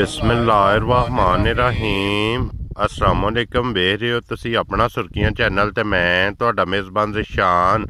बिस्मिल्लाहिर्रहमानिर्रहीम अस्सलाम वालेकुम। वेख रहे हो तुसी अपना सुर्खियां चैनल ते मैं तुहाडा मेज़बान रिशान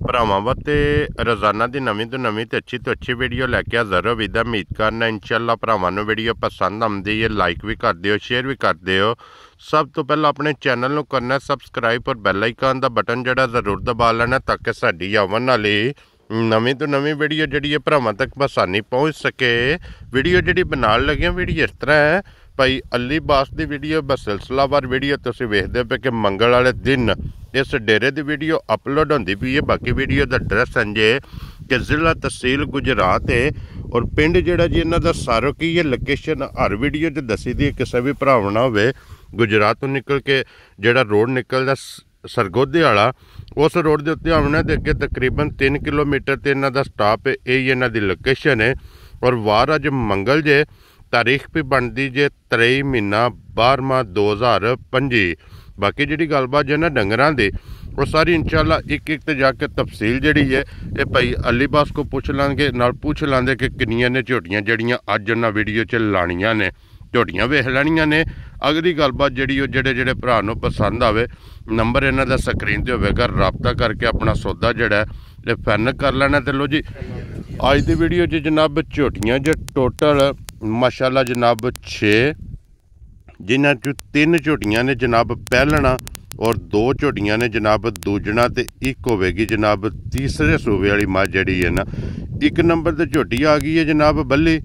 भरावां वास्ते रोज़ाना की नवीं तो नवीं तो अच्छी वीडियो लैके हाज़र हो। विदा उम्मीद करना इंशाअल्लाह भरावां नूं वीडियो पसंद आउंदी है। लाइक भी कर दिओ, शेयर भी कर दिओ। सब तो पहला अपने चैनल नूं करना सबसक्राइब और बैल आइकन दा बटन जिहड़ा जरूर दबा लेना ताकि साडी आवन वाली नवीं तो नवीं वीडियो जी भरावां तक आसानी पहुँच सके। वीडियो जी बनाने लगे वीडियो इस तरह है भाई अली बास की वीडियो सिलसिलावार वीडियो तुसीं वेखदे पे कि मंगल वाले दिन इस डेरे की वीडियो अपलोड होंदी पई है। बाकी वीडियो का एड्रैस संजे कि जिला तहसील गुजरात है और पिंड जिहड़ा जी इन्हां दा सारोकी है। लोकेशन हर वीडियो च दसी दी किसी भी भरावां नाल होवे। गुजरात तो निकल के जिहड़ा रोड निकलदा सरगोधे वाला उस रोड के उत्ते आउणा ते अगे तकरीबन 3 किलोमीटर ते इन्हां दा स्टाप है। यही इन्हां दी लोकेशन है और वार अज मंगल जे तारीख भी बनती जे 23 महीना 12वां 2025। बाकी जी गलबात जो ना डंगरां दी वो सारी इंशाअल्लाह एक तो जाके तफसील जी है ये भाई अली बास को पूछ लांगे नाल पूछ लांगे कि किनियां ने झोटियां जड़ियां अज उन्हां वीडियो च लाणियां ने। झोटियां वेख लैनियां ने। अगली गलबात जी जेड़े भरा नूं पसंद आवे नंबर इन्हां दा स्क्रीन ते होवेगा, राबता करके अपना सौदा जिहड़ा है फाइनल कर लेना। तो लो जी अज की वीडियो च जनाब झोटियां जो टोटल माशाअल्लाह जनाब 6 जिन्हां चों 3 झोटियां ने जनाब पहलना और 2 झोटियां ने जनाब दूजना ते एक होवेगी जनाब तीसरे सूबे वाली मझ जिहड़ी है ना। 1 नंबर ते झोटी आ गई है जनाब बल्ली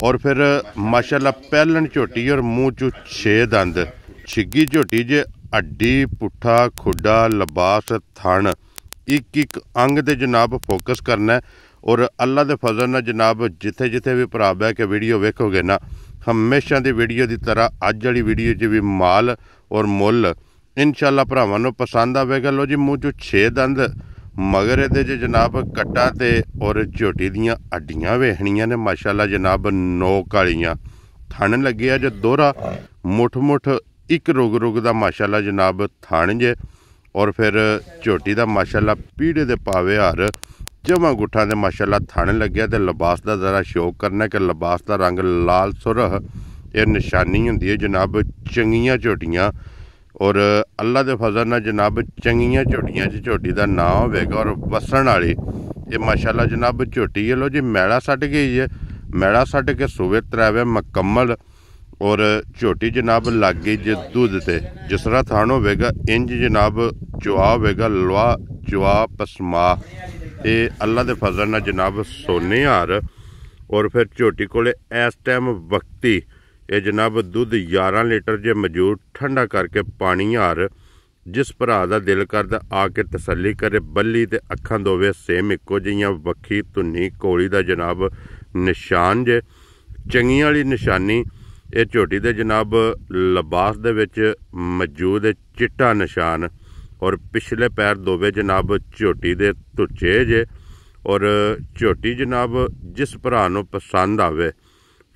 और फिर माशाअल्लाह पहलन झोटी और मूँह चू 6 दंद। छिगी झोटी जे हड्डी पुट्ठा खुडा लिबास थण एक एक अंग ते जनाब फोकस करना है। और अल्लाह के फजल नाल जनाब जिथे जिथे भी भरा बह के वीडियो वेखोगे ना हमेशा की वीडियो की तरह अज वाली वीडियो च भी माल और मुल इंशाअल्लाह भरावां नूं पसंद आवेगा। लो जी मूँह चो 6 दंद मगर ये जनाब कट्टा ते और झोटी दियाँ हड्डियां वेखनियां ने माशाअल्लाह जनाब नोक वालियां। थन लगे जो दोहरा मुठ मुठ एक रुग रुग दा माशाअल्लाह जनाब थन जे और फिर झोटी दा माशाअल्लाह पीढ़े दे पावे हार जमा गुठा दे माशाअल्लाह थन लग्या। तो लिबास का जरा शौक करना कि लिबास का रंग लाल सुरह ये निशानी होंदी है जनाब चंगियां झोटियां। और अल्लाह के फजल नाल जनाब चंगियां झोटियां झोटी का नाम होवेगा और वसन वाली ये माशाअल्लाह जनाब झोटी है। लो जी मैला सट गई है, मैला सट के सूबे त्रैवे मुकम्मल और झोटी जनाब लग गई जे दुध ते जिस तरह थान होवेगा इंज जनाब चुआ होवेगा लवा चुआ पसमा। ये अल्लाह के फजल नाल जनाब सोने हार और फिर झोटी कोले इस टाइम वक्ती ये जनाब दुध 11 लीटर जे मौजूद ठंडा करके पानी हार जिस भरा का दिल करदा आके तसल्ली करे। बल्ली ते अखां दोवे सेम इक्को जिहियां वक्खी धुन्नी कोली का जनाब निशान जे चंगियां वाली निशानी। ये झोटी दे जनाब लिबास दे विच मौजूद चिट्टा निशान और पिछले पैर दोवे जनाब झोटी दे धुच्चे जे। और झोटी जनाब जिस भरा नूं पसंद आवे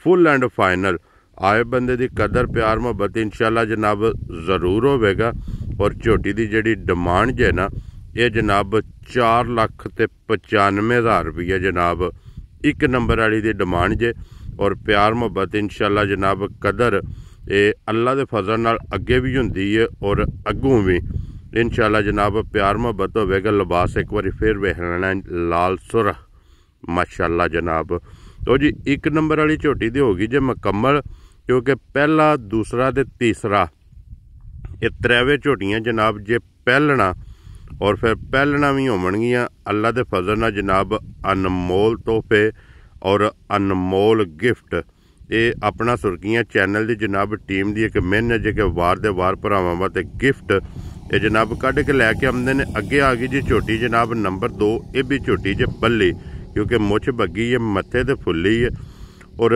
फुल एंड फाइनल आए बंदे दी कदर प्यार मुहब्बत इंशाअल्लाह जनाब जरूर होवेगा। और झोटी दी जिहड़ी डिमांड जे ना ये जनाब 4,95,000 रुपया जनाब 1 नंबर वाली दी डिमांड जे। और प्यार मुहब्बत इंशाअल्लाह जनाब कदर ये अल्लाह के फजल नाल अगे भी होंदी है और अगों भी इंशाअल्लाह जनाब प्यार मुहब्बत होवेगा। लिबास एक बार फिर वेख लेना लाल सुरह माशाअल्लाह जनाब। तो जी 1 नंबर वाली झोटी दी होगी जे मुकम्मल क्योंकि पहला दूसरा ते तीसरा ये त्रैवे झोटियां जनाब जे पहलना और फिर पहलना भी होवणगियां अल्लाह के फजल नाल जनाब अनमोल तोहफे और अनमोल गिफ्ट। ये अपना सुर्खियां चैनल की जनाब टीम की एक मेहनत जे कि वार दे वार भरावां वास्ते गिफ्ट ये जनाब कढ़ के लैके आउंदे ने। अगे आ गई जी झोटी जनाब नंबर 2 ये भी झोटी जे बल्ली क्योंकि मुछ बग्गी है मत्थे ते फुल्ली है। और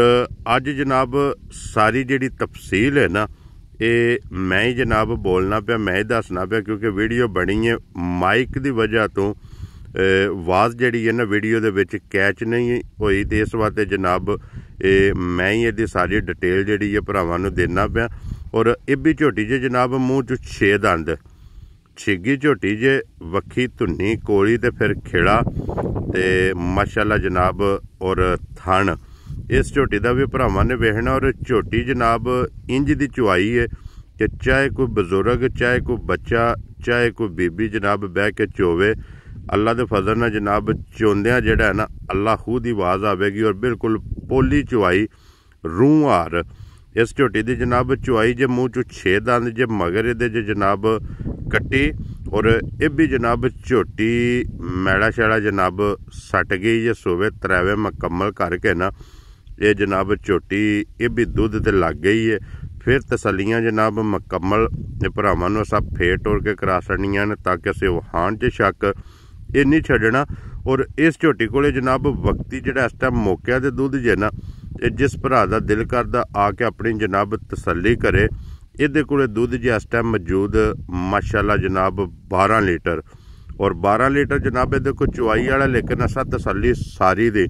अज जनाब सारी जिहड़ी तफसील है ना ये मैं ही जनाब बोलना पिया मैं ही दसना पिया क्योंकि वीडियो बनी है माइक की वजह तो आवाज़ जिहड़ी है ना वीडियो दे विच कैच नहीं हुई। तो इस वास्ते जनाब मैं ही इहदी सारी डिटेल जिहड़ी है भरावां नूं देना पिया। और ये भी झोटी जे जनाब मूँह चो 6 दंद छिगी झोटी जे वक्खी धुन्नी कोली ते फिर खिड़ा ते माशाअल्लाह जनाब और थन इस झोटी का भी भरावां ने वेखना। और झोटी जनाब इंज की चुआई है कि चाहे कोई बजुर्ग, चाहे कोई बच्चा, चाहे कोई बीबी जनाब बह के चोवे, अल्लाह के फजल नाल जनाब चोंदियां जेड़ा है ना अल्लाह खू की आवाज़ आवेगी। और बिल्कुल पोली चुआई रूह हार इस झोटी की जनाब चुआई। जे मूँह चो 6 दंद, जे मगर ये जे जनाब कट्टी। और ये भी जनाब झोटी मैड़ा शैड़ा जनाब सट गई जे सोवे त्रैवे मुकम्मल करके ना ये जनाब झोटी ये भी दुध ते लग गई है। फिर तसलियां जनाब मुकम्मल भरावां नूं सब फेर टोर के करा छड़नियां ने ताकि असीं वहान च शक ये नहीं छड्डना। और इस झोटी कोले जनाब वक्ती जिहड़ा इस टाइम मौके दे दुध जे ना जिस भरा दा दिल करदा आके अपनी जनाब तसल्ली करे। इहदे कोले दुध जे इस टाइम मौजूद माशाअल्लाह जनाब 12 लीटर। और 12 लीटर जनाब इहदे कोल चुआई वाला, लेकिन असां तसल्ली सारी दी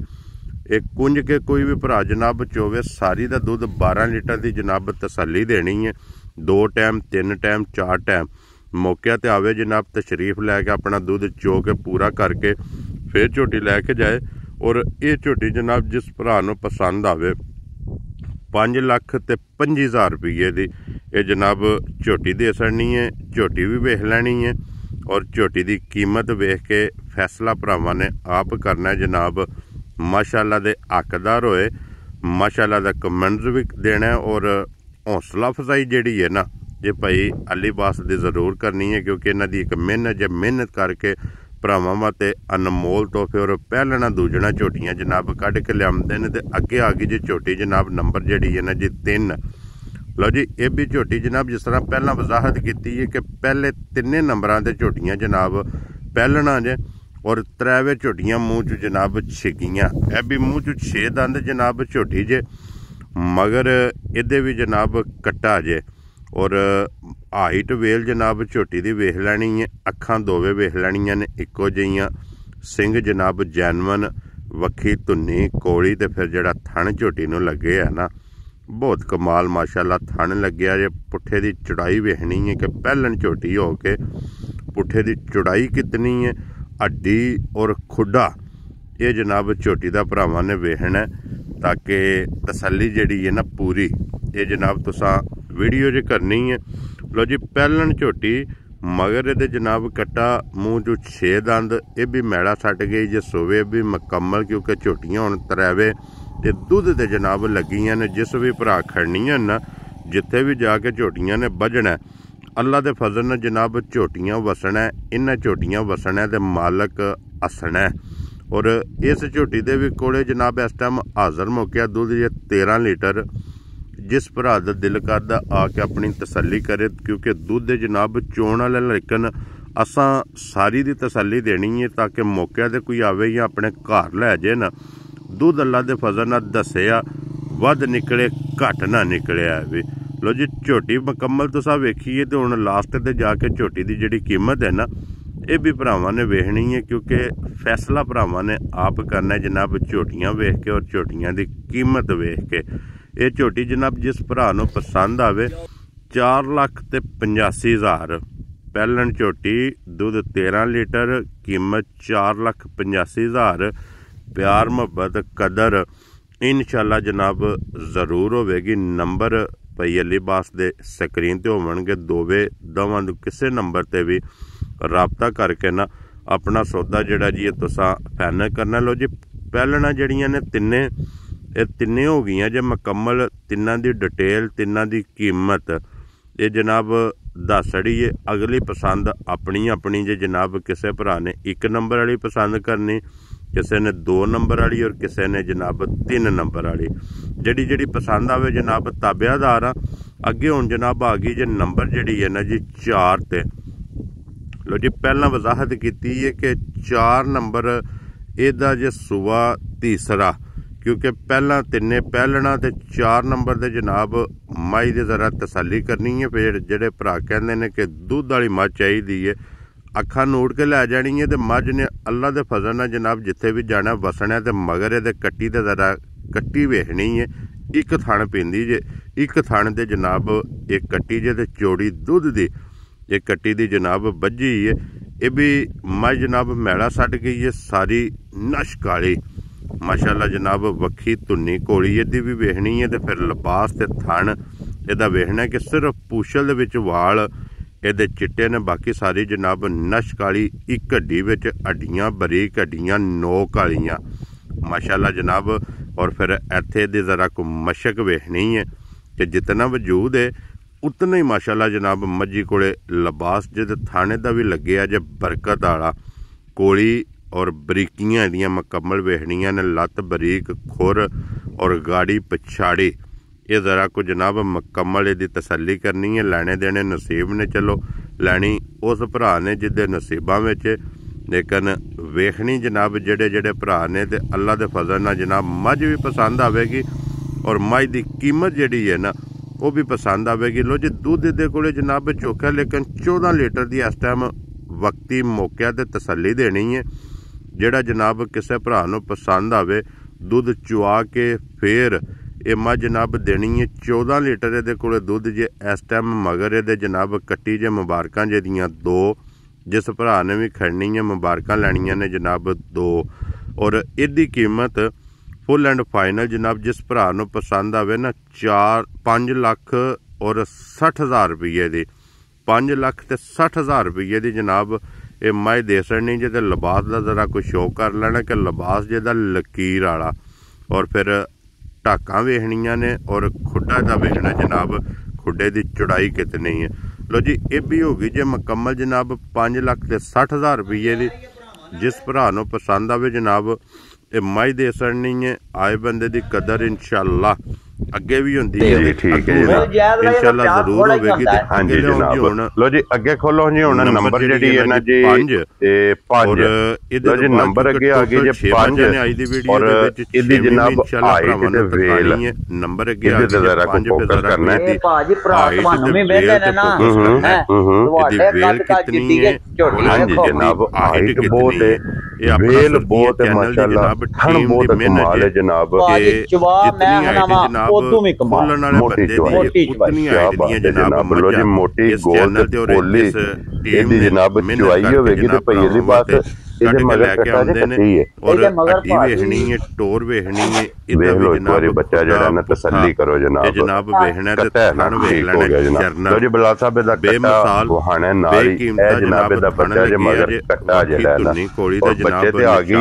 एक कुंज के कोई भी भरा जनाब चोवे सारी दा दुध 12 लीटर की जनाब तसल्ली देनी है। 2 टाइम 3 टाइम 4 टाइम मौके ते आवे जनाब तशरीफ लैके अपना दुध चो के पूरा करके फिर झोटी लैके जाए। और ये झोटी जनाब जिस भरा नूं पसंद आवे 5,25,000 रुपये की ये जनाब झोटी दे छड़नी है। झोटी भी वेख लैनी है और झोटी की कीमत वेख के फैसला भरावां ने आप करना है जनाब। माशाअल्लाह दे हकदार होए, माशाअल्लाह दा कमेंट्स भी देना है। और हौसला अफजाई जिहड़ी है ना ये भाई अली बास दी जरूर करनी है, क्योंकि इन्हां दी एक मेहनत जे मेहनत करके भरावां वास्ते अनमोल तोहफे और पहलना दूजना झोटियां जनाब कढ़ के लियामदे ने। ते अगे आ गई जी झोटी जनाब नंबर जिहड़ी है ना जी 3। लो जी ये भी झोटी जनाब जिस तरह पहला वजाहत की है कि पहले 3 नंबरां ते झोटियां जनाब पहलना जे। और त्रैवे झोटियां मूँह च जनाब छिगियां, यह भी मूँह च 6 दंद जनाब झोटी जे, मगर इहदे भी जनाब कट्टा जे। और हाइट वेल जनाब झोटी दी वेख लैनी है, अखां दोवे वेख लैनियां ने इक्को जिहियां, सिंग जनाब जैनवन, वक्खी धुन्नी कोली ते फिर जिहड़ा थन झोटी नूं लगे है ना बहुत कमाल माशाअल्लाह थन लग्या जे। पुट्ठे दी चौड़ाई वेखनी है कि पहलन झोटी हो के पुट्ठे दी चौड़ाई कितनी है, हड्डी और खुडा ये जनाब झोटी दा भरावां ने वेखना ताकि तसल्ली जिहड़ी है ना पूरी ये जनाब तुसां वीडियो च करनी है। लो जी पहलन झोटी मगर ये जनाब कट्टा मूँह चो 6 दंद, ये भी मैड़ा सट गई जे सोवे भी मुकम्मल, क्योंकि झोटियां हुण त्रैवे ते दुध ते जनाब लगियां ने। जिस भी भरा खड़नियां ना जिथे भी जाके झोटियां ने बजना अल्लाह के फजल ने जनाब झोटियां वसना, इन्हां झोटियां वसना ते मालक हसना। और इस झोटी दे भी कोले जनाब इस टाइम हाज़र मौके दुध जे 13 लीटर। जिस भरा दा दिल करदा आके अपनी तसल्ली करे, क्योंकि दुध जनाब चोण वाला, लेकिन असां सारी दी तसल्ली देनी है ताकि मौके ते कोई आवे या अपने घर लै जाए ना दुध अल्लाह के फजल नाल दस्सिया वध निकले घट ना निकले भी। लो जी झोटी मुकम्मल तुसां वेखिए तो हुण लास्ट ते जाके झोटी की जिहड़ी कीमत है ना ये भी भरावां ने वेखनी है, क्योंकि फैसला भरावां ने आप करना है जनाब झोटियां वेख के और झोटियां की कीमत वेख के। ये झोटी जनाब जिस भरा नूं पसंद आवे 4,85,000 पहलन झोटी, दुध 13 लीटर, कीमत 4,85,000। प्यार मुहब्बत कदर इंशाअल्लाह जनाब जरूर होवेगी। नंबर भाई अली बास दे स्क्रीन ते होवणगे, दोवां किसी नंबर ते भी राबता करके ना अपना सौदा जिहड़ा जी तुसां फाइनल करना। लो जी पहलना जिहड़ियां ने तिन्ने हो गई जे मुकम्मल, तिन्नां दी डिटेल तिन्नां दी कीमत ये जनाब दस छड़ी है। अगली पसंद अपनी अपनी जे जनाब किसी भरा ने 1 नंबर वाली पसंद करनी, किसी ने 2 नंबर वाली और किसी ने जनाब 3 नंबर वाली, जिहड़ी जिहड़ी पसंद आवे जनाब ताबेदार आ। अगे हुण जनाब आ गई जे नंबर जिहड़ी है ना जी 4 ते। लो जी पहला वजाहत की है कि 4 नंबर इहदा जे सूआ तीसरा, क्योंकि पहला 3 पहलना ते 4 नंबर दे जनाब माई दे जरा तसल्ली करनी है। फिर जेडे भरा कहंदे ने कि दुध वाली मझ चाहिदी है, अखां नोट के लै जानी है। तो मझ ने अल्लाह के फजल नाल जनाब जिथे भी जाना वसना है। तो मगर ये कट्टी ते जरा कट्टी वेखनी है, एक थण पींदी जे, एक थण ते जनाब एक कट्टी जे ते चौड़ी दुध दी एक कट्टी दी जनाब बज्झी है। ये भी मझ जनाब मैड़ा सट गई है, सारी नश काली माशाअल्लाह जनाब वक्खी धुन्नी घोड़ी इहदी भी वेखनी है। तो फिर लिबास ते थन इहदा वेखना कि सिर्फ पूछल दे विच वाल इहदे चिट्टे ने, बाकी सारी जनाब नश काली, एक हड्डी विच हड्डियां बरीक हड्डियां नोक वालियां माशाअल्लाह जनाब। और फिर इत्थे दी जरा को मशक वेखनी है कि जितना वजूद है उतना ही माशाअल्लाह जनाब मज्जी कोले लिबास जिहदे थाने दा भी लगे आ जे बरकत वाला कोली और बरीकियां इहदियां मुकम्मल वेखनियां ने। लत्त बरीक, खुर और गाड़ी पछाड़ी, ये जरा को जनाब मुकम्मल इहदी तसल्ली करनी है। लैने देने नसीब ने, चलो लैनी उस भरा ने जिहदे नसीबां विच, लेकिन वेखनी जनाब जेड़े जेड़े भरा ने ते अल्लाह दे फजल नाल जनाब मझ भी पसंद आवेगी और मझ दी कीमत जिहड़ी है ना वो भी पसंद आवेगी। लो जी दुध दे कोले जनाब चोखा, लेकिन 14 लीटर की इस टाइम वक्ती मौके ते तसल्ली देनी है। जेड़ा जनाब किसी भरा नूं पसंद आवे दुध चुआ के फिर ये मझ जनाब देनी है 14 लीटर इहदे कोले दुध जे इस टाइम। मगर इहदे जनाब कट्टी जे मुबारकां जेदियां दो, जिस भरा ने भी खड़नी है मुबारकां लैनियां ने जनाब दो। और इहदी कीमत फुल एंड फाइनल जनाब जिस भरा नूं पसंद आवे ना 5 लाख और 60,000 रुपये की, 5 लाख ते 60,000 रुपये की जनाब ये मझ दे सकनी जे। ते लिबास का जरा कुछ शो कर लेना कि लिबास जिहदा लकीर वाला, और फिर ढाकां वेखनियां ने और खुड्डा दा वेखना जनाब खुड्डे की चौड़ाई कितनी है। लो जी ये भी होगी जे मुकम्मल जनाब 5 लाख ते 60,000 रुपये की। जिस भरा नूं पसंद आवे जनाब ये मझ दे सकनी है। आए बंदे की कदर इंशाअल्लाह अगे भी होंदी है, इंशाअल्लाह जरूर होगी। हाँ जी जनाब लो जी अगे खोलो जी हुण नंबर जेडी है ना जी 5 लो जी नंबर अगे आ गई जी 5 और इदी जनाब हाइट ते वेल नंबर अगे आ गई जरा को फोकस करना है। भाजी भरा ਤੁਹਾਨੂੰ ਵੀ ਵੇਖਦੇ ਨੇ ਨਾ ਤੁਹਾਡੇ वेल कितनी है। हाँ जी जनाब हाइट बहुत है, वेल बहुत है माशाअल्लाह, थन बहुत कमाल है जनाब। जवाब मैं ना उदू भी कमाल मोटी चवाई जनाब लो जी मोटी गोल ते पोली इहदी जनाब चवाई होगी ते भई इहदी बात इहदे मगर कट्टा जे कट्टी है और हड्डी वेखनी है, टोर वेखनी है। इधर भी जनाब बच्चा जड़ा ना तसल्ली करो जनाब जनाब वेखना ते थन वेख लेना चरना। लो जी बलाल साहब दा बेमिसाल वहाने नारी ए जनाब दा बच्चा जे मगर कट्टा जड़ा ना और बच्चे ते आ गई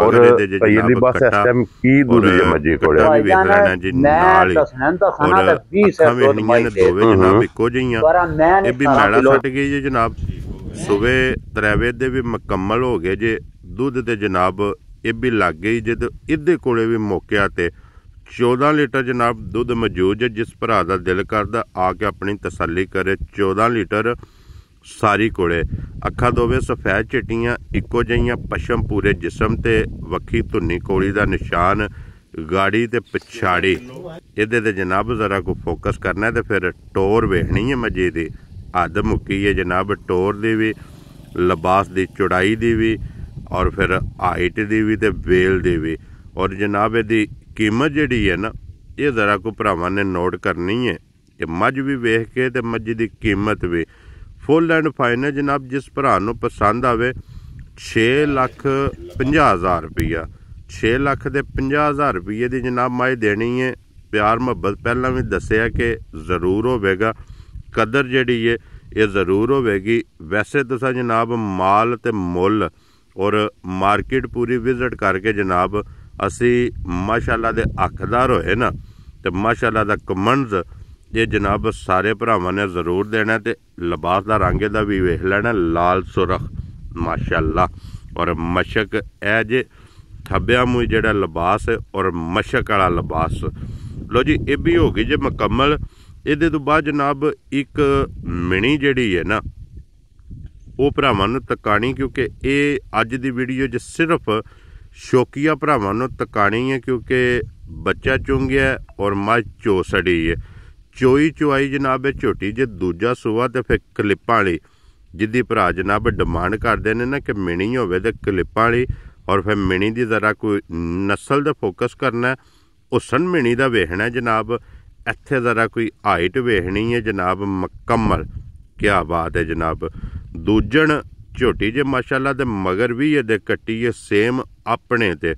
और पहली बात इस टाइम की दूध जे मजी कोड़े वेख लेना जी नाल और 20 से दूध मई दोवे जनाब इको जिहियां। ए भी मैला सट गई जी जनाब, सुबह त्रैवे दे भी मुकम्मल हो गए जे दुध ते जनाब ये भी लग गई जे। तो इहदे कोले भी मौके ते 14 लीटर जनाब दुध मौजूद है। जिस भरा दा दिल करदा आके अपनी तसल्ली करे 14 लीटर सारी कोले। अखा दोवे सफेद चिट्टियां इको जिहियां, पशम पूरे जिसम ते वक्खी धुन्नी कोली दा निशान गाड़ी ते पिछाड़ी इहदे ते जनाब जरा को फोकस करना है। तो फिर टोर वेखनी है मजे दी, हद मुक्की है जनाब टोर दी भी, लिबास की चौड़ाई की भी और फिर हाइट की भी ते वेल की भी। और जनाब यदी कीमत जिहड़ी है ना ये जरा को भरावां ने नोट करनी है कि मझ भी वेख के ते मझ की कीमत भी फुल एंड फाइनल जनाब जिस भरा नूं पसंद आवे 6,50,000 रुपया, 6,50,000 रुपये की जनाब मझ देनी है। प्यार मुहब्बत पहला भी दसिया कि जरूर होवेगा, कदर जिहड़ी है ये जरूर होवेगी। वैसे तुसा जनाब माल ते मुल और मार्केट पूरी विजिट करके जनाब असी माशाअल्लाह दे हकदार होए ना तो माशाअल्लाह दा कमेंट्स ये जनाब सारे भरावां ने जरूर देना। ते लिबास का रंग दा भी वेख लेना लाल सुरख माशाअल्लाह और मशक है जे थब्बिया मूँह जेड़ा लिबास है और मशक वाला लिबास। लो जी ये भी हो गई जे मुकम्मल। इहदे तो बाद जनाब एक मिनी जिहड़ी है ना वो भरावां नूं तकानी, क्योंकि ये अज दी वीडियो च सिर्फ शौकिया भरावां नूं तकानी है क्योंकि बच्चा चुंगिया और मझ चो सड़ी है। चोई चुआई जनाब झोटी जे दूजा सूआ तो फिर क्लिपां वाली जिद्दी भरा जनाब डिमांड करते हैं ना कि मिनी होवे ते क्लिपां वाली और फिर मिनी की जरा कोई नस्ल का फोकस करना है। हुसन मिनी का वेखना जनाब, इत्थे जरा कोई हाइट वेखनी है जनाब मुकम्मल। क्या बात है जनाब, दूजन झोटी जे माशाअल्लाह ते मगर भी ये कट्टी है सेम अपने ते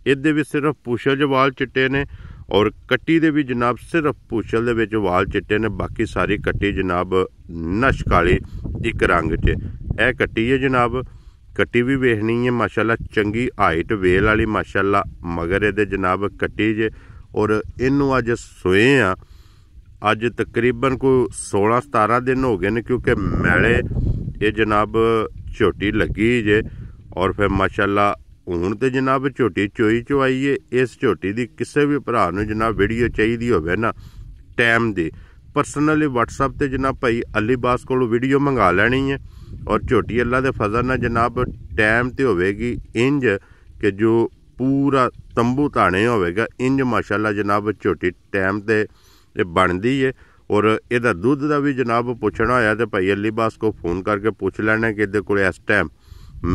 ਇਹਦੇ ਵੀ ਸਿਰਫ ਪੁਛਲ 'ਚ ਵਾਲ ਚਿੱਟੇ ਨੇ ਔਰ ਕੱਟੀ ਦੇ ਵੀ ਜਨਾਬ ਸਿਰਫ ਪੁਛਲ ਦੇ ਵਿੱਚ ਵਾਲ ਚਿੱਟੇ ਨੇ। ਬਾਕੀ ਸਾਰੀ ਕੱਟੀ ਜਨਾਬ ਨਸ਼ ਕਾਲੀ ਇੱਕ ਰੰਗ 'ਚ। ਇਹ ਕੱਟੀ ਹੈ ਜਨਾਬ, ਕੱਟੀ ਵੀ ਵੇਖਣੀ ਹੈ ਮਾਸ਼ਾਅੱਲਾ, ਚੰਗੀ ਹਾਈਟ ਵੇਲ ਵਾਲੀ ਮਾਸ਼ਾਅੱਲਾ ਮਗਰ ਇਹਦੇ ਜਨਾਬ ਕੱਟੀ ਜੇ। ਔਰ ਇਹਨੂੰ ਅੱਜ ਸੋਏ ਆ, ਅੱਜ ਤਕਰੀਬਨ ਕੋਈ 16-17 ਦਿਨ ਹੋ ਗਏ ਨੇ, ਕਿਉਂਕਿ ਮੈਲੇ ਇਹ ਜਨਾਬ ਝੋਟੀ ਲੱਗੀ ਜੇ। ਔਰ ਫਿਰ ਮਾਸ਼ਾਅੱਲਾ ਹੁਣ ਤੇ ਜਨਾਬ ਝੋਟੀ ਚੋਈ ਚਵਾਈ ਹੈ। ਇਸ ਝੋਟੀ ਦੀ ਕਿਸੇ ਵੀ ਭਰਾ ਨੂੰ ਜਨਾਬ ਵੀਡੀਓ ਚਾਹੀਦੀ ਹੋਵੇ ਨਾ ਟਾਈਮ ਦੀ, ਪਰਸਨਲੀ WhatsApp ਤੇ ਜਨਾਬ ਭਾਈ ਅਲੀ ਬਾਸ ਕੋਲੋਂ ਵੀਡੀਓ ਮੰਗਾ ਲੈਣੀ ਹੈ। ਔਰ ਝੋਟੀ ਅੱਲਾ ਦੇ ਫਜ਼ਲ ਨਾਲ ਜਨਾਬ ਟਾਈਮ ਤੇ ਹੋਵੇਗੀ ਇੰਜ ਕਿ ਜੋ ਪੂਰਾ ਤੰਬੂ ਤਾਣੇ ਹੋਵੇਗਾ, ਇੰਜ ਮਾਸ਼ਾਅੱਲਾ ਜਨਾਬ ਝੋਟੀ ਟਾਈਮ ਤੇ ਬਣਦੀ ਹੈ। ਔਰ ਇਹਦਾ ਦੁੱਧ ਦਾ ਵੀ ਜਨਾਬ ਪੁੱਛਣਾ ਹੋਇਆ ਤੇ ਭਾਈ ਅਲੀ ਬਾਸ को फोन करके पूछ ਲੈਣਾ कि ਇਹਦੇ ਕੋਲੇ ਇਸ ਟਾਈਮ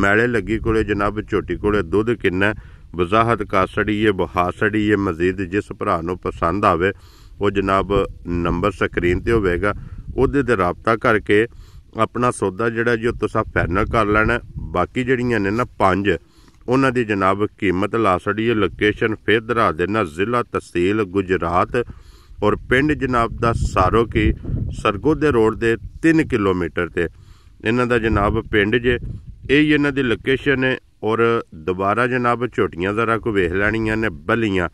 ਮੈਲੇ ਲੱਗੀ ਕੋਲੇ ਜਨਾਬ ਝੋਟੀ ਕੋਲੇ ਦੁੱਧ ਕਿੰਨਾ, ਵਜ਼ਾਹਤ ਕਾਸੜੀ ਹੈ ਬਹਾਸੜੀ ਹੈ। ਮਜ਼ੀਦ ਜਿਸ ਭਰਾ ਨੂੰ ਪਸੰਦ ਆਵੇ ਉਹ ਜਨਾਬ ਨੰਬਰ ਸਕਰੀਨ ਤੇ ਹੋਵੇਗਾ, ਉਹਦੇ ਤੇ ਰਾਬਤਾ ਕਰਕੇ ਆਪਣਾ ਸੌਦਾ ਜਿਹੜਾ ਜੀ ਤੁਸੀਂ ਫਾਈਨਲ ਕਰ ਲੈਣਾ। ਬਾਕੀ ਜਿਹੜੀਆਂ ਨੇ ਨਾ 5 ਉਹਨਾਂ ਦੀ ਜਨਾਬ ਕੀਮਤ ਲਾ ਛੜੀ ਹੈ। ਲੋਕੇਸ਼ਨ ਫਿਰ ਦਰਾ ਦੇਣਾ, ਜ਼ਿਲ੍ਹਾ ਤਹਿਸੀਲ ਗੁਜਰਾਤ ਔਰ ਪਿੰਡ ਜਨਾਬ ਦਾ ਸਾਰੋ ਕੀ ਸਰਗੋਦੇ ਰੋਡ ਦੇ 3 ਕਿਲੋਮੀਟਰ ਤੇ ਇਹਨਾਂ ਦਾ ਜਨਾਬ ਪਿੰਡ ਜੇ। ਇਹ ਹੀ ਇਹਨਾਂ ਦੀ ਲੋਕੇਸ਼ਨ ਹੈ। ਔਰ ਦੁਬਾਰਾ ਜਨਾਬ ਝੋਟੀਆਂ ਜ਼ਰਾ ਕੋ ਵੇਖ ਲੈਣੀਆਂ ਨੇ ਬਲੀਆਂ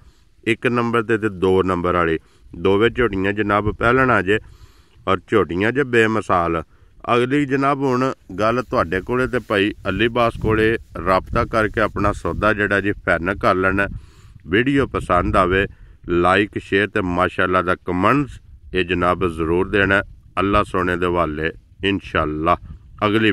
1 ਨੰਬਰ ਤੇ 2 ਨੰਬਰ ਵਾਲੀ ਦੋਵੇਂ ਝੋਟੀਆਂ ਜਨਾਬ ਪਹਿਲਣਾ ਜੇ। ਔਰ ਝੋਟੀਆਂ ਜੇ ਬੇਮਿਸਾਲ। ਅਗਲੀ ਜਨਾਬ ਹੁਣ ਗੱਲ ਤੁਹਾਡੇ ਕੋਲੇ ਤੇ ਭਾਈ ਅਲੀ ਬਾਸ ਕੋਲੇ ਰਾਬਤਾ ਕਰਕੇ ਆਪਣਾ ਸੌਦਾ ਜਿਹੜਾ ਜੀ ਫਾਈਨਲ ਕਰ ਲੈਣਾ। ਵੀਡੀਓ ਪਸੰਦ ਆਵੇ ਲਾइक शेयर तो माशाअल्लाह दा कमेंट्स ये जनाब ज़रूर देना। अल्लाह सोने दे वाले इंशाअल्लाह। अगली